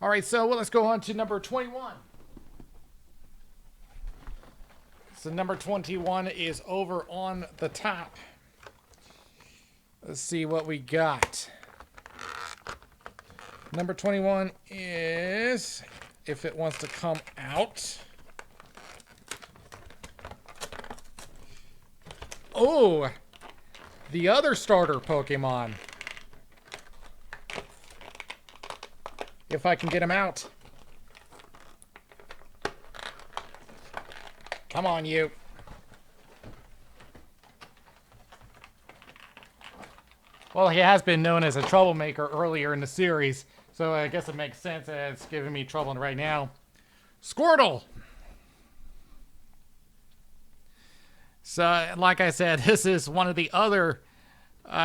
All right, so let's go on to number 21. So number 21 is over on the top. Let's see what we got. Number 21 is, if it wants to come out. Oh, the other starter Pokemon. If I can get him out. Come on, you. Well, he has been known as a troublemaker earlier in the series, so I guess it makes sense that it's giving me trouble right now. Squirtle! So, like I said, this is one of the other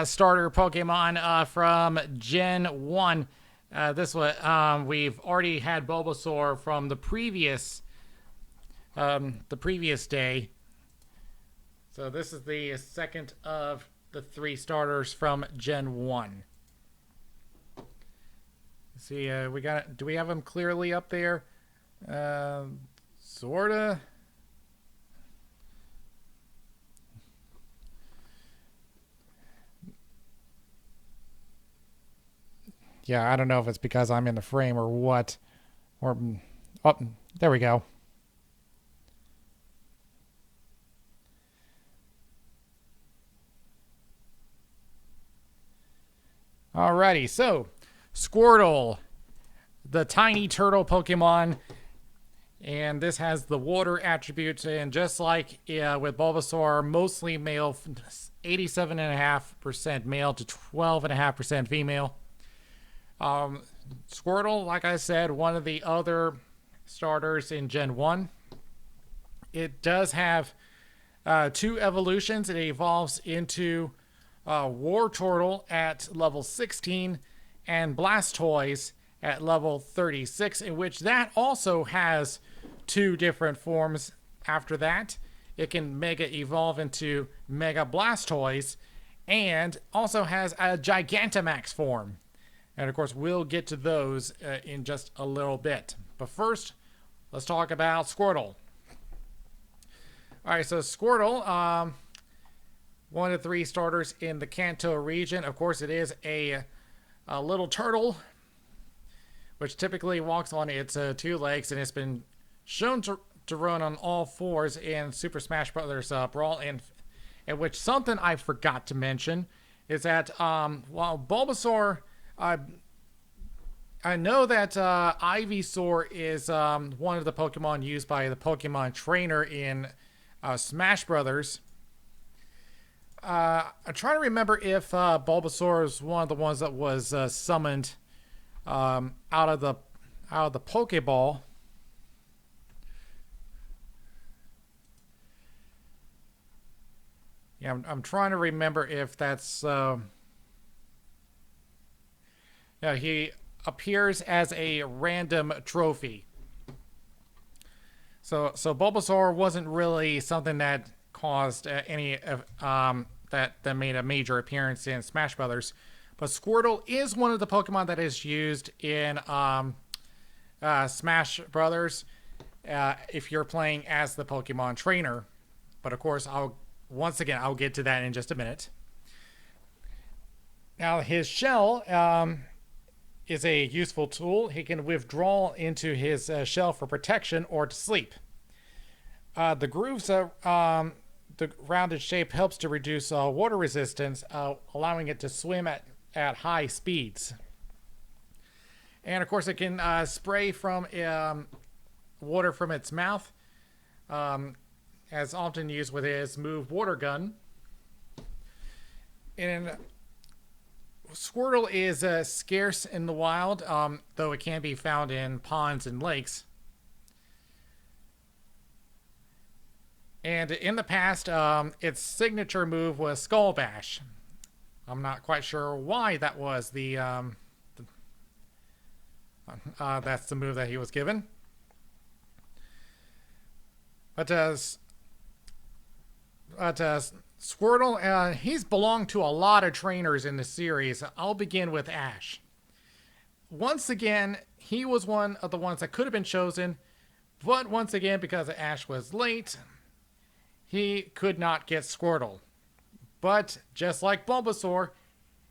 starter Pokemon from Gen 1. This one, we've already had Bulbasaur from the previous day. So this is the second of the three starters from Gen 1. Let's see, do we have them clearly up there? Sorta. Yeah, I don't know if it's because I'm in the frame or what. Or, oh, there we go. Alrighty, so Squirtle, the tiny turtle Pokemon, and this has the water attributes, and just like with Bulbasaur, mostly male, 87.5% male to 12.5% female. Squirtle, like I said, one of the other starters in Gen 1. It does have two evolutions. It evolves into Wartortle at level 16 and Blastoise at level 36, in which that also has two different forms after that. It can Mega Evolve into Mega Blastoise and also has a Gigantamax form. And of course, we'll get to those in just a little bit. But first, let's talk about Squirtle. All right, so Squirtle, one of the three starters in the Kanto region. Of course, it is a little turtle, which typically walks on its two legs, and it's been shown to run on all fours in Super Smash Bros. Brawl. And which something I forgot to mention is that while Bulbasaur, I know that Ivysaur is one of the Pokemon used by the Pokemon trainer in Smash Brothers. I'm trying to remember if Bulbasaur is one of the ones that was summoned out of the Pokeball. Yeah, I'm trying to remember if that's. Yeah, he appears as a random trophy. So Bulbasaur wasn't really something that caused any that made a major appearance in Smash Brothers, but Squirtle is one of the Pokemon that is used in Smash Brothers if you're playing as the Pokemon trainer. But of course, I'll get to that in just a minute. Now his shell is a useful tool. He can withdraw into his shell for protection or to sleep. The grooves, the rounded shape helps to reduce water resistance, allowing it to swim at high speeds. And of course, it can spray from water from its mouth, as often used with his Move Water Gun. And Squirtle is scarce in the wild, though it can be found in ponds and lakes. And in the past, its signature move was Skull Bash. I'm not quite sure why that was that's the move that he was given. But Squirtle, he's belonged to a lot of trainers in the series. I'll begin with Ash. Once again, he was one of the ones that could have been chosen, but once again, because Ash was late, he could not get Squirtle. But just like Bulbasaur,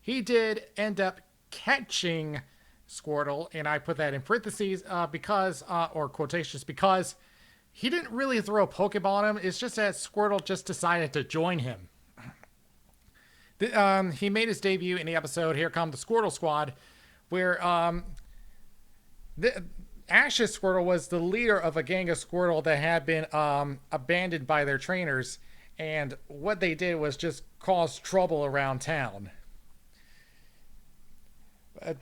he did end up catching Squirtle, and I put that in parentheses or quotations, because he didn't really throw a Pokeball at him. It's just that Squirtle just decided to join him. He made his debut in the episode Here Come the Squirtle Squad, where Ash's Squirtle was the leader of a gang of Squirtle that had been abandoned by their trainers, and what they did was just cause trouble around town. But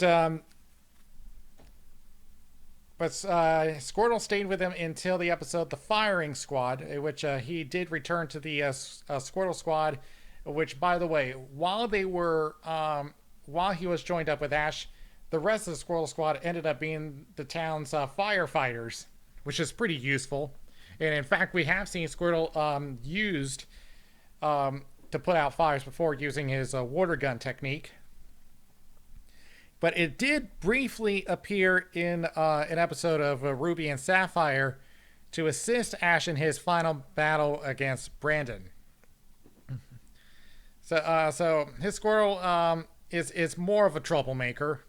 Squirtle stayed with him until the episode The Firing Squad, in which he did return to the Squirtle Squad, which, by the way, while he was joined up with Ash, the rest of the Squirtle Squad ended up being the town's firefighters, which is pretty useful. And in fact, we have seen Squirtle used to put out fires before using his water gun technique. But it did briefly appear in an episode of Ruby and Sapphire to assist Ash in his final battle against Brandon. So his Squirtle is more of a troublemaker.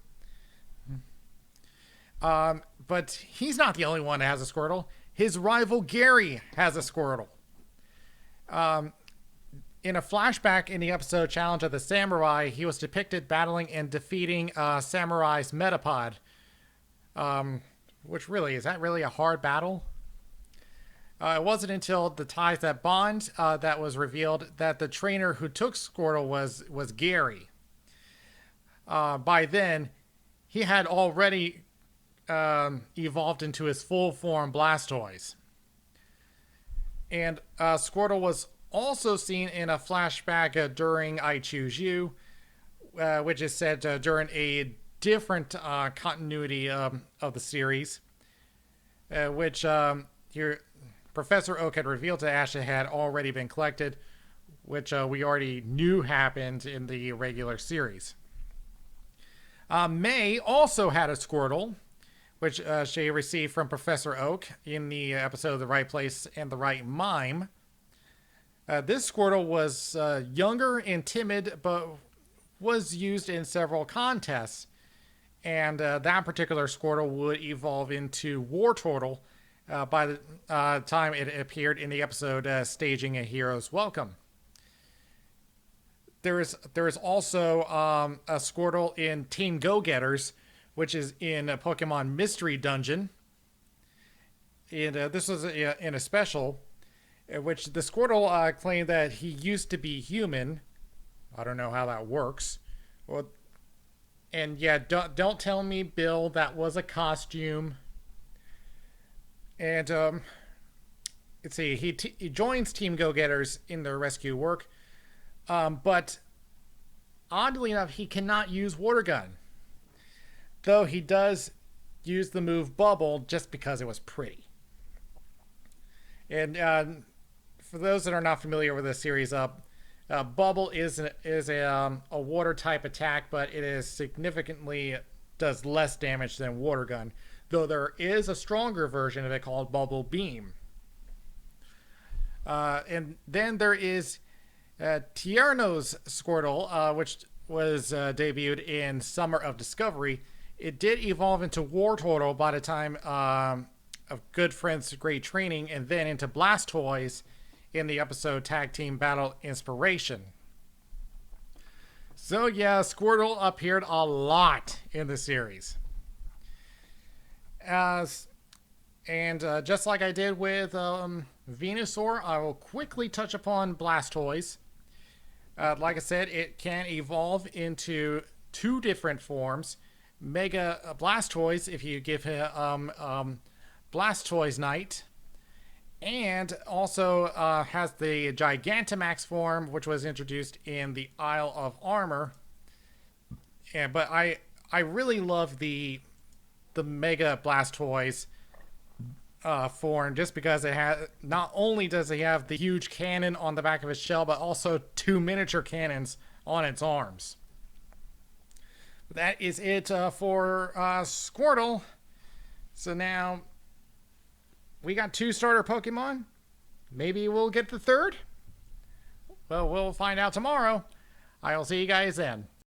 But he's not the only one that has a Squirtle. His rival Gary has a Squirtle. In a flashback in the episode Challenge of the Samurai, he was depicted battling and defeating Samurai's Metapod. Which really, is that really a hard battle? It wasn't until the Ties That Bond that was revealed that the trainer who took Squirtle was Gary. By then, he had already evolved into his full form Blastoise. And Squirtle was also seen in a flashback during I Choose You, which is said during a different continuity of the series, which Professor Oak had revealed to Ash had already been collected, which we already knew happened in the regular series. May also had a Squirtle, which she received from Professor Oak in the episode The Right Place and the Right Mime. This Squirtle was younger and timid, but was used in several contests. And that particular Squirtle would evolve into Wartortle by the time it appeared in the episode Staging a Hero's Welcome. There is also a Squirtle in Team Go-Getters, which is in a Pokemon Mystery Dungeon. And this was in a special, in which the Squirtle claimed that he used to be human. I don't know how that works. Well, and yeah, don't tell me, Bill, that was a costume. And let's see, he joins Team Go-Getters in their rescue work, but oddly enough, he cannot use Water Gun. Though he does use the move Bubble just because it was pretty. And for those that are not familiar with this series, Bubble is a water type attack, but it is significantly does less damage than Water Gun. Though there is a stronger version of it called Bubble Beam. And then there is Tierno's Squirtle, which was debuted in Summer of Discovery. It did evolve into Wartortle by the time of Good Friends Great Training, and then into Blastoise in the episode Tag Team Battle Inspiration. So yeah, Squirtle appeared a lot in the series. And just like I did with Venusaur, I will quickly touch upon Blastoise. Like I said, it can evolve into two different forms. Mega Blastoise, if you give him Blastoise Knight. And also has the Gigantamax form, which was introduced in the Isle of Armor. But I really love the Mega Blastoise form, just because it has, not only does it have the huge cannon on the back of its shell, but also two miniature cannons on its arms. That is it for Squirtle. So now we got 2 starter Pokemon. Maybe we'll get the 3rd? Well, we'll find out tomorrow. I'll see you guys then.